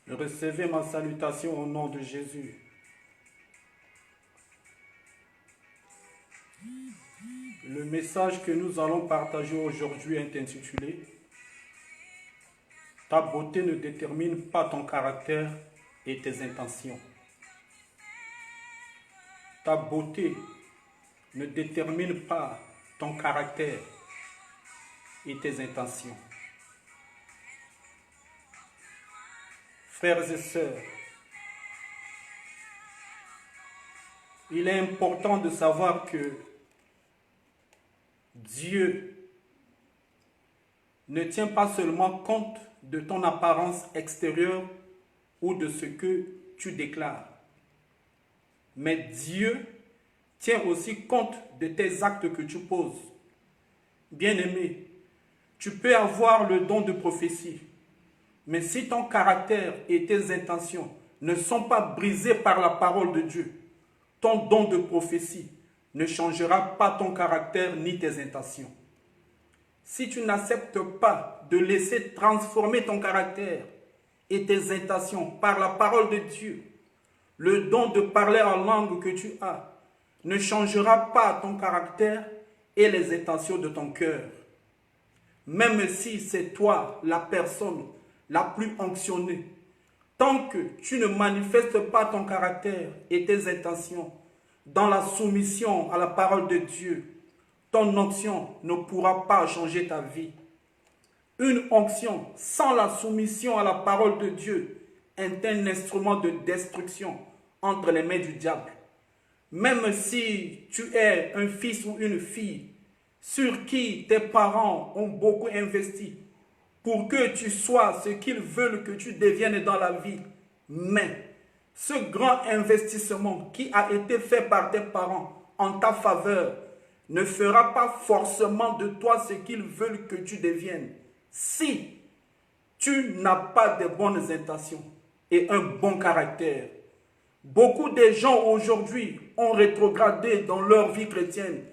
Recevez ma salutation au nom de Jésus. Le message que nous allons partager aujourd'hui est intitulé « Ta beauté ne détermine pas ton caractère et tes intentions. » Ta beauté ne détermine pas ton caractère et tes intentions. Frères et sœurs, il est important de savoir que Dieu ne tient pas seulement compte de ton apparence extérieure ou de ce que tu déclares, mais Dieu tient aussi compte de tes actes que tu poses. Bien-aimé, tu peux avoir le don de prophétie, mais si ton caractère et tes intentions ne sont pas brisés par la parole de Dieu, ton don de prophétie ne changera pas ton caractère ni tes intentions. Si tu n'acceptes pas de laisser transformer ton caractère et tes intentions par la parole de Dieu, le don de parler en langue que tu as ne changera pas ton caractère et les intentions de ton cœur. Même si c'est toi la personne la plus onctionnée, tant que tu ne manifestes pas ton caractère et tes intentions dans la soumission à la parole de Dieu, ton onction ne pourra pas changer ta vie. Une onction sans la soumission à la parole de Dieu est un instrument de destruction entre les mains du diable. Même si tu es un fils ou une fille sur qui tes parents ont beaucoup investi pour que tu sois ce qu'ils veulent que tu deviennes dans la vie, mais ce grand investissement qui a été fait par tes parents en ta faveur ne fera pas forcément de toi ce qu'ils veulent que tu deviennes si tu n'as pas de bonnes intentions et un bon caractère. Beaucoup de gens aujourd'hui ont rétrogradé dans leur vie chrétienne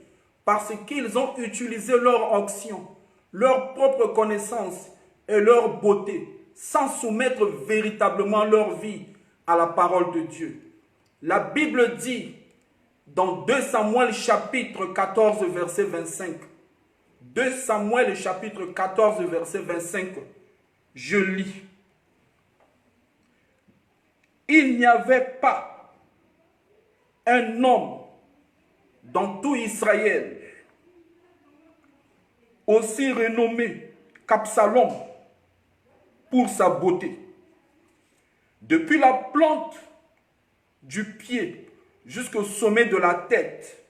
parce qu'ils ont utilisé leur onction, leur propre connaissance et leur beauté sans soumettre véritablement leur vie à la parole de Dieu. La Bible dit dans 2 Samuel chapitre 14 verset 25, 2 Samuel chapitre 14 verset 25, je lis. Il n'y avait pas un homme dans tout Israël aussi renommé qu'Absalom pour sa beauté. Depuis la plante du pied jusqu'au sommet de la tête,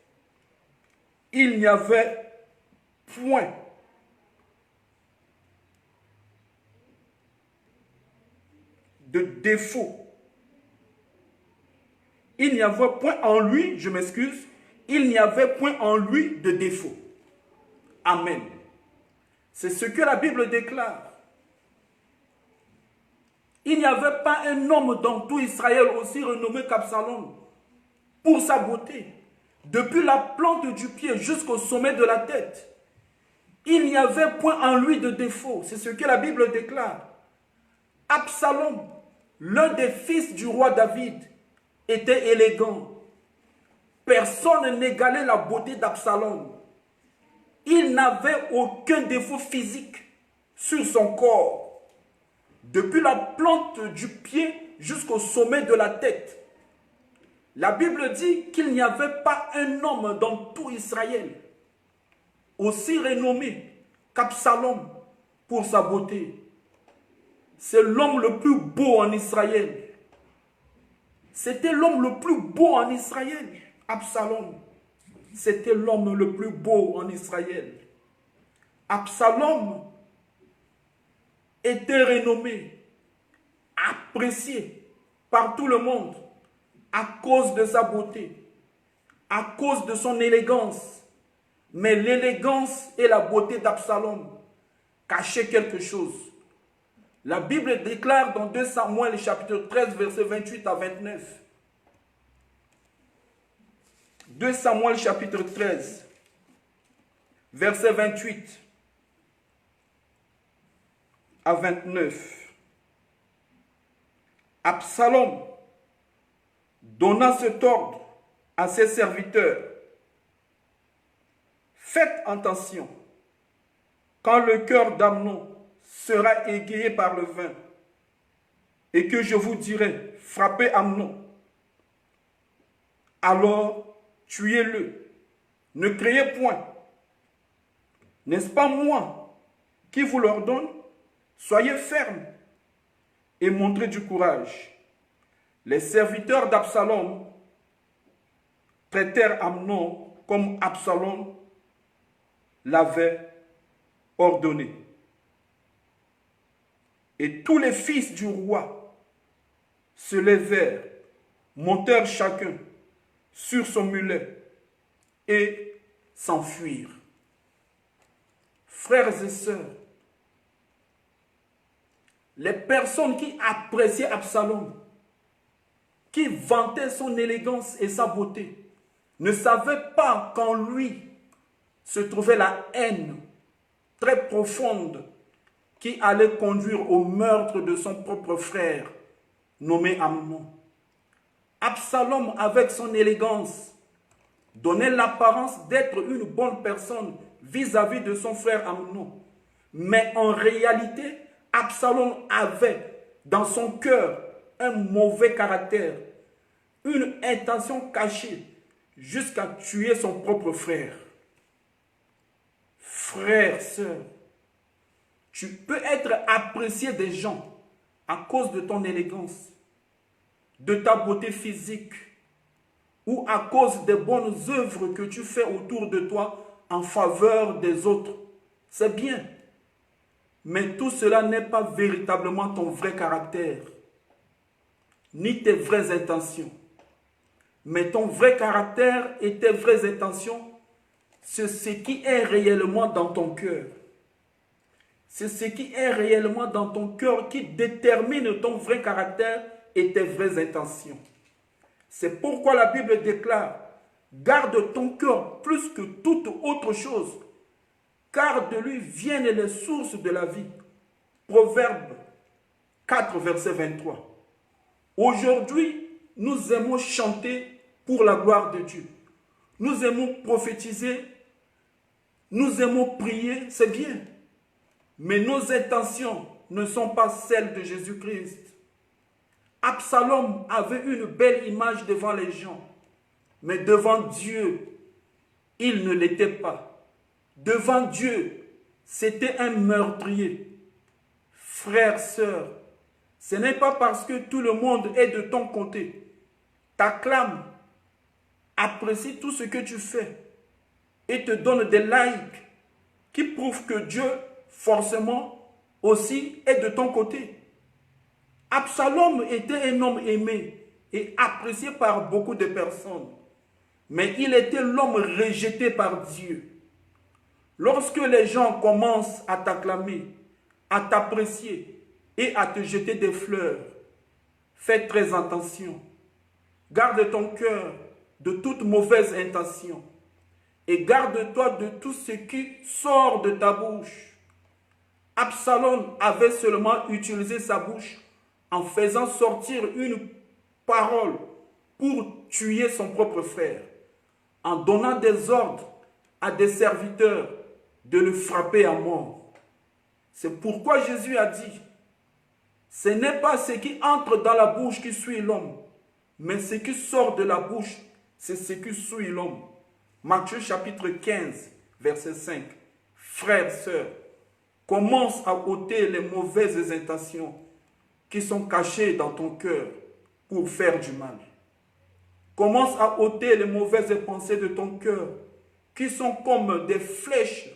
il n'y avait point de défaut. Il n'y avait point en lui, je m'excuse, il n'y avait point en lui de défaut. Amen. C'est ce que la Bible déclare. Il n'y avait pas un homme dans tout Israël aussi renommé qu'Absalom pour sa beauté. Depuis la plante du pied jusqu'au sommet de la tête, il n'y avait point en lui de défaut. C'est ce que la Bible déclare. Absalom, l'un des fils du roi David, était élégant. Personne n'égalait la beauté d'Absalom. Il n'avait aucun défaut physique sur son corps. Depuis la plante du pied jusqu'au sommet de la tête. La Bible dit qu'il n'y avait pas un homme dans tout Israël aussi renommé qu'Absalom pour sa beauté. C'est l'homme le plus beau en Israël. C'était l'homme le plus beau en Israël, Absalom. C'était l'homme le plus beau en Israël. Absalom était renommé, apprécié par tout le monde à cause de sa beauté, à cause de son élégance. Mais l'élégance et la beauté d'Absalom cachaient quelque chose. La Bible déclare dans 2 Samuel chapitre 13 verset 28 à 29. 2 Samuel chapitre 13 verset 28 à 29. Absalom donna cet ordre à ses serviteurs. Faites attention, quand le cœur d'Amnon sera égayé par le vin, et que je vous dirai, frappez Amnon, alors tuez-le, ne criez point. N'est-ce pas moi qui vous l'ordonne? Soyez fermes et montrez du courage. Les serviteurs d'Absalom traitèrent Amnon comme Absalom l'avait ordonné. Et tous les fils du roi se levèrent, montèrent chacun sur son mulet et s'enfuirent. Frères et sœurs, les personnes qui appréciaient Absalom, qui vantaient son élégance et sa beauté, ne savaient pas qu'en lui se trouvait la haine très profonde qui allait conduire au meurtre de son propre frère, nommé Amnon. Absalom, avec son élégance, donnait l'apparence d'être une bonne personne vis-à-vis de son frère Amnon. Mais en réalité, Absalom avait dans son cœur un mauvais caractère, une intention cachée jusqu'à tuer son propre frère. Frère, sœur, tu peux être apprécié des gens à cause de ton élégance, de ta beauté physique ou à cause des bonnes œuvres que tu fais autour de toi en faveur des autres. C'est bien. Mais tout cela n'est pas véritablement ton vrai caractère, ni tes vraies intentions. Mais ton vrai caractère et tes vraies intentions, c'est ce qui est réellement dans ton cœur. C'est ce qui est réellement dans ton cœur qui détermine ton vrai caractère et tes vraies intentions. C'est pourquoi la Bible déclare, garde ton cœur plus que toute autre chose, car de lui viennent les sources de la vie. Proverbe 4, verset 23. Aujourd'hui, nous aimons chanter pour la gloire de Dieu. Nous aimons prophétiser, nous aimons prier, c'est bien. Mais nos intentions ne sont pas celles de Jésus-Christ. Absalom avait une belle image devant les gens, mais devant Dieu, il ne l'était pas. Devant Dieu, c'était un meurtrier. Frères, sœurs, ce n'est pas parce que tout le monde est de ton côté. T'acclame, apprécie tout ce que tu fais et te donne des likes qui prouvent que Dieu, forcément, aussi est de ton côté. Absalom était un homme aimé et apprécié par beaucoup de personnes. Mais il était l'homme rejeté par Dieu. Lorsque les gens commencent à t'acclamer, à t'apprécier et à te jeter des fleurs, fais très attention. Garde ton cœur de toute mauvaise intention et garde-toi de tout ce qui sort de ta bouche. Absalom avait seulement utilisé sa bouche en faisant sortir une parole pour tuer son propre frère, en donnant des ordres à des serviteurs de le frapper à mort. C'est pourquoi Jésus a dit, ce n'est pas ce qui entre dans la bouche qui suit l'homme, mais ce qui sort de la bouche, c'est ce qui suit l'homme. Matthieu chapitre 15, verset 5. Frères, sœurs, commence à ôter les mauvaises intentions qui sont cachées dans ton cœur pour faire du mal. Commence à ôter les mauvaises pensées de ton cœur qui sont comme des flèches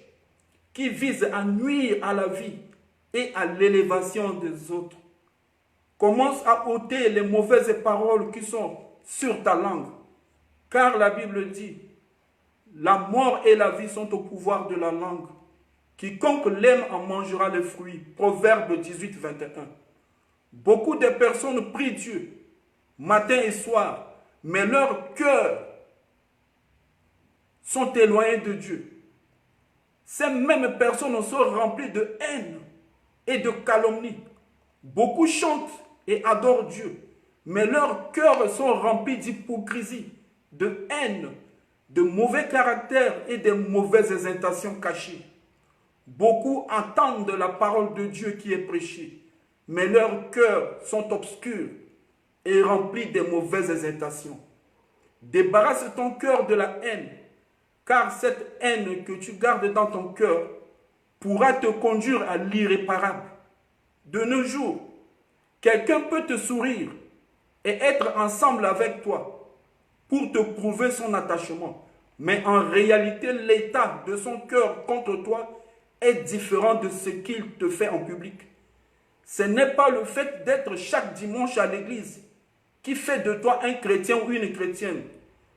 qui visent à nuire à la vie et à l'élévation des autres. Commence à ôter les mauvaises paroles qui sont sur ta langue. Car la Bible dit, la mort et la vie sont au pouvoir de la langue. Quiconque l'aime en mangera les fruits. Proverbe 18, 21. Beaucoup de personnes prient Dieu, matin et soir, mais leurs cœurs sont éloignés de Dieu. Ces mêmes personnes sont remplies de haine et de calomnie. Beaucoup chantent et adorent Dieu, mais leurs cœurs sont remplis d'hypocrisie, de haine, de mauvais caractère et de mauvaises intentions cachées. Beaucoup entendent la parole de Dieu qui est prêchée, mais leurs cœurs sont obscurs et remplis de mauvaises intentions. Débarrasse ton cœur de la haine, car cette haine que tu gardes dans ton cœur pourra te conduire à l'irréparable. De nos jours, quelqu'un peut te sourire et être ensemble avec toi pour te prouver son attachement. Mais en réalité, l'état de son cœur contre toi est différent de ce qu'il te fait en public. Ce n'est pas le fait d'être chaque dimanche à l'église qui fait de toi un chrétien ou une chrétienne,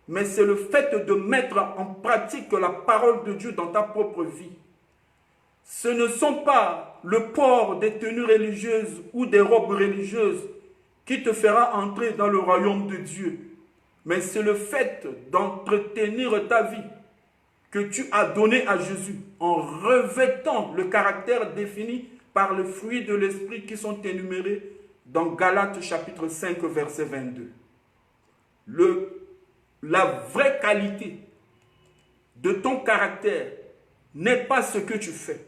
mais c'est le fait de mettre en pratique la parole de Dieu dans ta propre vie. Ce ne sont pas le port des tenues religieuses ou des robes religieuses qui te fera entrer dans le royaume de Dieu, mais c'est le fait d'entretenir ta vie que tu as donné à Jésus en revêtant le caractère défini par le fruit de l'esprit qui sont énumérés dans Galates chapitre 5 verset 22. La vraie qualité de ton caractère n'est pas ce que tu fais.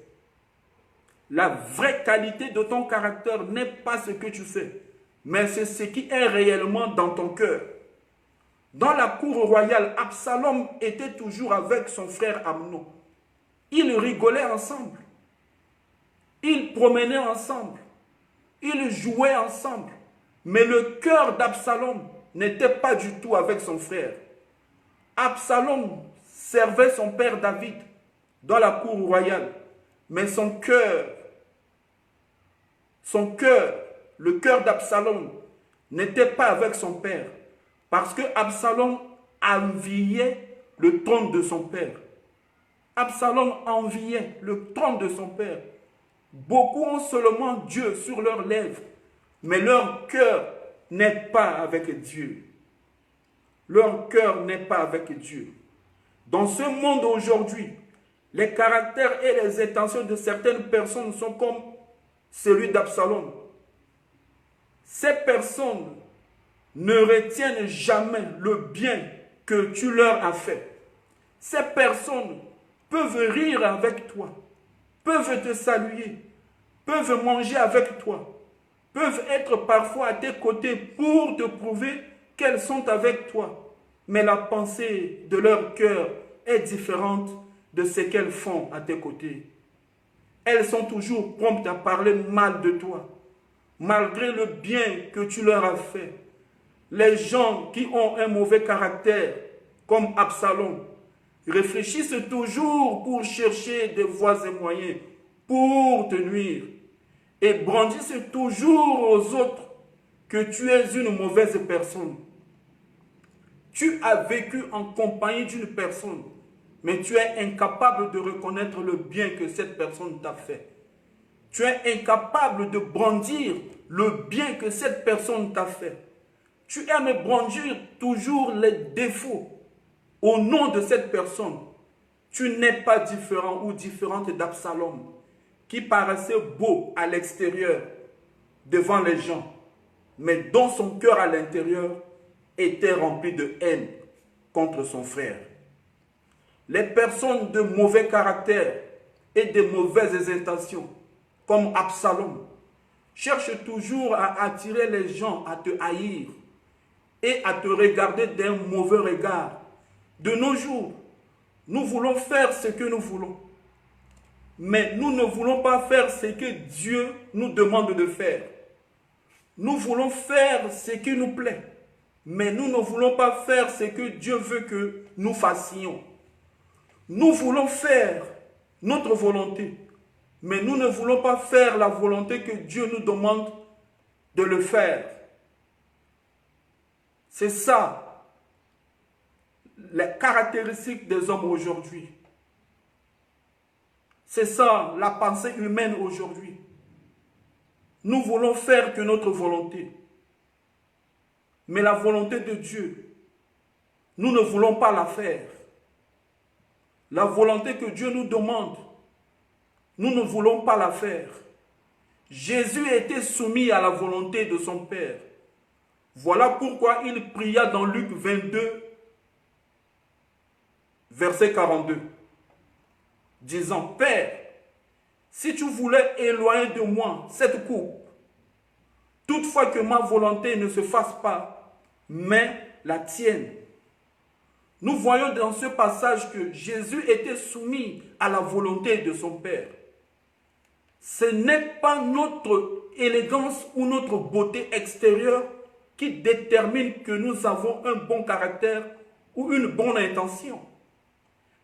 La vraie qualité de ton caractère n'est pas ce que tu fais, mais c'est ce qui est réellement dans ton cœur. Dans la cour royale, Absalom était toujours avec son frère Amnon. Ils rigolaient ensemble. Ils promenaient ensemble. Ils jouaient ensemble. Mais le cœur d'Absalom n'était pas du tout avec son frère. Absalom servait son père David dans la cour royale. Mais son cœur, le cœur d'Absalom n'était pas avec son père. Parce que Absalom enviait le trône de son père. Absalom enviait le trône de son père. Beaucoup ont seulement Dieu sur leurs lèvres, mais leur cœur n'est pas avec Dieu. Leur cœur n'est pas avec Dieu. Dans ce monde aujourd'hui, les caractères et les intentions de certaines personnes sont comme celui d'Absalom. Ces personnes ne retiennent jamais le bien que tu leur as fait. Ces personnes peuvent rire avec toi, peuvent te saluer, peuvent manger avec toi, peuvent être parfois à tes côtés pour te prouver qu'elles sont avec toi. Mais la pensée de leur cœur est différente de ce qu'elles font à tes côtés. Elles sont toujours promptes à parler mal de toi, malgré le bien que tu leur as fait. Les gens qui ont un mauvais caractère, comme Absalom, réfléchissent toujours pour chercher des voies et moyens pour te nuire et brandissent toujours aux autres que tu es une mauvaise personne. Tu as vécu en compagnie d'une personne, mais tu es incapable de reconnaître le bien que cette personne t'a fait. Tu es incapable de brandir le bien que cette personne t'a fait. Tu aimes brandir toujours les défauts au nom de cette personne. Tu n'es pas différent ou différente d'Absalom, qui paraissait beau à l'extérieur devant les gens, mais dont son cœur à l'intérieur était rempli de haine contre son frère. Les personnes de mauvais caractère et de mauvaises intentions, comme Absalom, cherchent toujours à attirer les gens à te haïr et à te regarder d'un mauvais regard. De nos jours, nous voulons faire ce que nous voulons, mais nous ne voulons pas faire ce que Dieu nous demande de faire. Nous voulons faire ce qui nous plaît, mais nous ne voulons pas faire ce que Dieu veut que nous fassions. Nous voulons faire notre volonté, mais nous ne voulons pas faire la volonté que Dieu nous demande de le faire. C'est ça, les caractéristiques des hommes aujourd'hui. C'est ça, la pensée humaine aujourd'hui. Nous voulons faire que notre volonté. Mais la volonté de Dieu, nous ne voulons pas la faire. La volonté que Dieu nous demande, nous ne voulons pas la faire. Jésus était soumis à la volonté de son Père. Voilà pourquoi il pria dans Luc 22, verset 42, disant, « Père, si tu voulais éloigner de moi cette coupe, toutefois que ma volonté ne se fasse pas, mais la tienne. » Nous voyons dans ce passage que Jésus était soumis à la volonté de son Père. Ce n'est pas notre élégance ou notre beauté extérieure qui détermine que nous avons un bon caractère ou une bonne intention.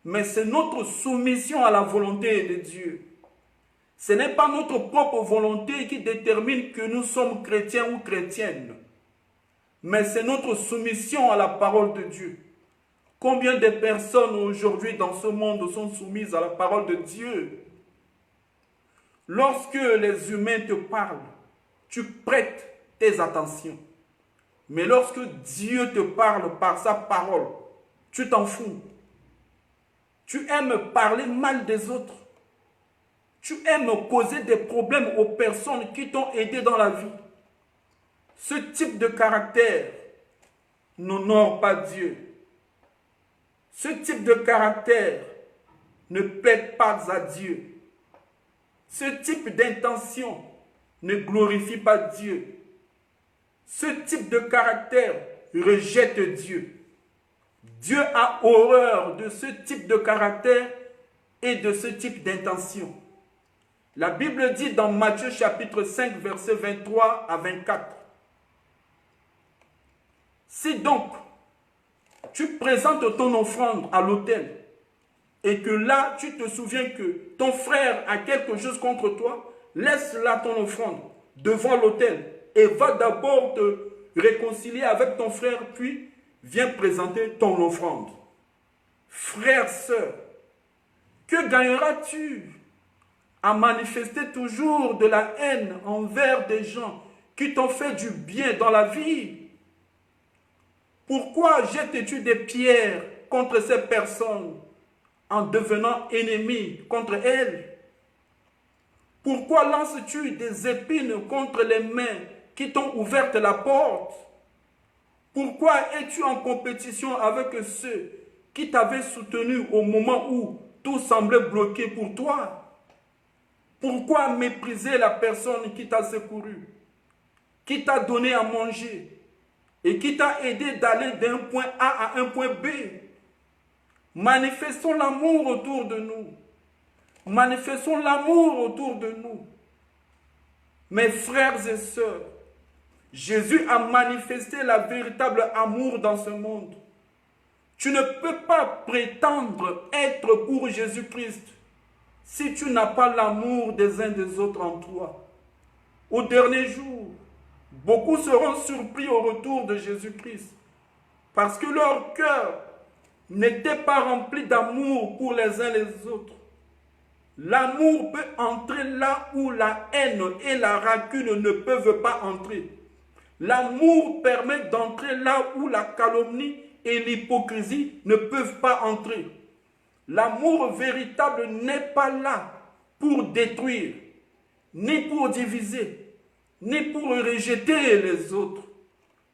Mais c'est notre soumission à la volonté de Dieu. Ce n'est pas notre propre volonté qui détermine que nous sommes chrétiens ou chrétiennes. Mais c'est notre soumission à la parole de Dieu. Combien de personnes aujourd'hui dans ce monde sont soumises à la parole de Dieu? Lorsque les humains te parlent, tu prêtes tes attentions. Mais lorsque Dieu te parle par sa parole, tu t'en fous. Tu aimes parler mal des autres. Tu aimes causer des problèmes aux personnes qui t'ont aidé dans la vie. Ce type de caractère n'honore pas Dieu. Ce type de caractère ne plaît pas à Dieu. Ce type d'intention ne glorifie pas Dieu. Ce type de caractère rejette Dieu. Dieu a horreur de ce type de caractère et de ce type d'intention. La Bible dit dans Matthieu chapitre 5, versets 23 à 24. Si donc tu présentes ton offrande à l'autel et que là tu te souviens que ton frère a quelque chose contre toi, laisse là ton offrande devant l'autel et va d'abord te réconcilier avec ton frère, puis viens présenter ton offrande. Frère, sœur, que gagneras-tu à manifester toujours de la haine envers des gens qui t'ont fait du bien dans la vie? Pourquoi jettes-tu des pierres contre ces personnes en devenant ennemi contre elles? Pourquoi lances-tu des épines contre les mains qui t'ont ouvert la porte? Pourquoi es-tu en compétition avec ceux qui t'avaient soutenu au moment où tout semblait bloqué pour toi? Pourquoi mépriser la personne qui t'a secouru, qui t'a donné à manger et qui t'a aidé d'aller d'un point A à un point B? Manifestons l'amour autour de nous. Manifestons l'amour autour de nous. Mes frères et sœurs, Jésus a manifesté la véritable amour dans ce monde. Tu ne peux pas prétendre être pour Jésus-Christ si tu n'as pas l'amour des uns des autres en toi. Au dernier jour, beaucoup seront surpris au retour de Jésus-Christ parce que leur cœur n'était pas rempli d'amour pour les uns les autres. L'amour peut entrer là où la haine et la rancune ne peuvent pas entrer. L'amour permet d'entrer là où la calomnie et l'hypocrisie ne peuvent pas entrer. L'amour véritable n'est pas là pour détruire, ni pour diviser, ni pour rejeter les autres.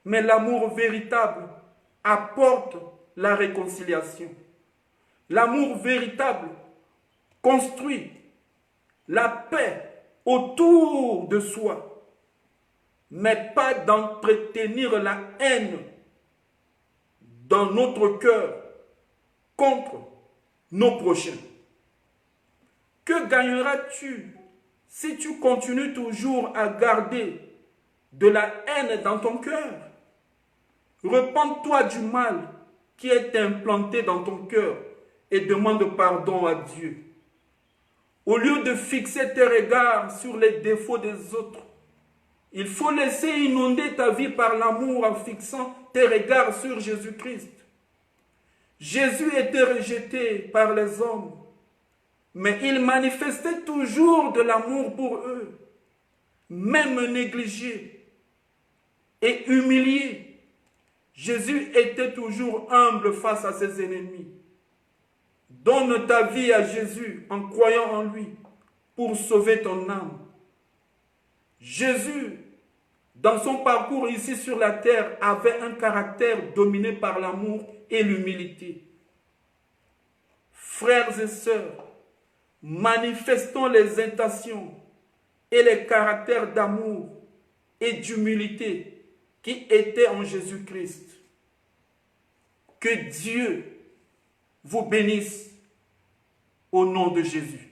Mais l'amour véritable apporte la réconciliation. L'amour véritable construit la paix autour de soi, mais pas d'entretenir la haine dans notre cœur contre nos prochains. Que gagneras-tu si tu continues toujours à garder de la haine dans ton cœur? Repens-toi du mal qui est implanté dans ton cœur et demande pardon à Dieu. Au lieu de fixer tes regards sur les défauts des autres, il faut laisser inonder ta vie par l'amour en fixant tes regards sur Jésus-Christ. Jésus était rejeté par les hommes, mais il manifestait toujours de l'amour pour eux, même négligé et humilié. Jésus était toujours humble face à ses ennemis. Donne ta vie à Jésus en croyant en lui pour sauver ton âme. Jésus, dans son parcours ici sur la terre, avait un caractère dominé par l'amour et l'humilité. Frères et sœurs, manifestons les intentions et les caractères d'amour et d'humilité qui étaient en Jésus-Christ. Que Dieu vous bénisse au nom de Jésus.